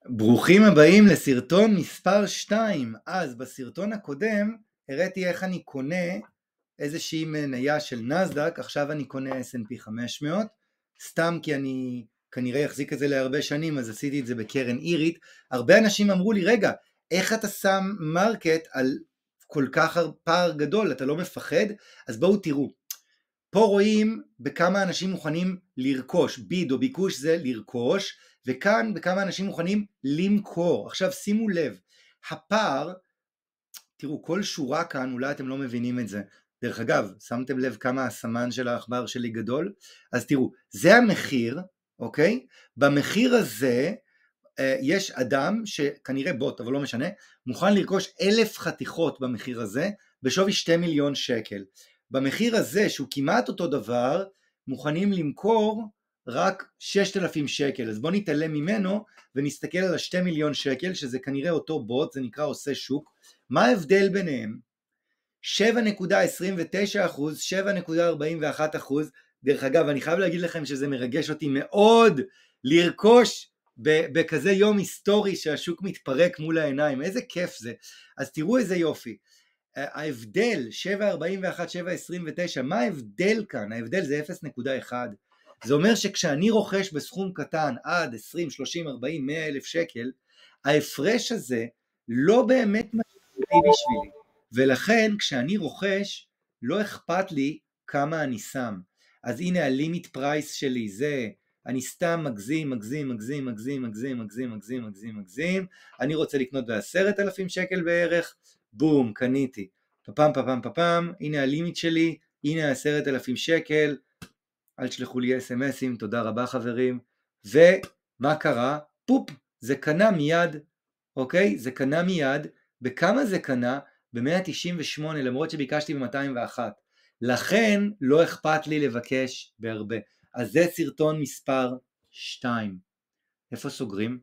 ברוכים הבאים לסרטון מספר 2. אז בסרטון הקודם הראיתי איך אני קונה איזושהי מניה של נסדק, עכשיו אני קונה S&P 500, סתם כי אני כנראה אחזיק את זה להרבה שנים, אז עשיתי את זה בקרן אירית. הרבה אנשים אמרו לי, רגע, איך אתה שם מרקט על כל כך פער גדול, אתה לא מפחד? אז בואו תראו. פה רואים בכמה אנשים מוכנים לרכוש, ביד או ביקוש זה לרכוש, וכאן בכמה אנשים מוכנים למכור. עכשיו שימו לב, הפער, תראו כל שורה כאן, אולי אתם לא מבינים את זה, דרך אגב, שמתם לב כמה הסמן של העכבר שלי גדול? אז תראו, זה המחיר, אוקיי? במחיר הזה יש אדם שכנראה בוט, אבל לא משנה, מוכן לרכוש 1,000 חתיכות במחיר הזה, בשווי 2 מיליון שקל. במחיר הזה, שהוא כמעט אותו דבר, מוכנים למכור רק 6,000 שקל. אז בואו נתעלם ממנו ונסתכל על ה-2 מיליון שקל, שזה כנראה אותו בוט, זה נקרא עושה שוק. מה ההבדל ביניהם? 7.29%, 7.41%. דרך אגב, אני חייב להגיד לכם שזה מרגש אותי מאוד לרכוש בכזה יום היסטורי שהשוק מתפרק מול העיניים. איזה כיף זה. אז תראו איזה יופי. ההבדל 7.41, 7.29, מה ההבדל כאן? ההבדל זה 0.1. זה אומר שכשאני רוכש בסכום קטן עד 20, 30, 40, 100 אלף שקל, ההפרש הזה לא באמת משמעותי בשבילי. ולכן כשאני רוכש לא אכפת לי כמה אני שם. אז הנה הלימיט פרייס שלי זה, אני סתם מגזים, אני רוצה לקנות ב10,000 שקל בערך, בום, קניתי, פפם, הנה הלימיט שלי, הנה 10,000 שקל, אל תשלחו לי SMSים, תודה רבה חברים. ומה קרה? פופ, זה קנה מיד, אוקיי? זה קנה מיד. בכמה זה קנה? ב-198, למרות שביקשתי ב-201. לכן לא אכפת לי לבקש בהרבה. אז זה סרטון מספר 2. איפה סוגרים?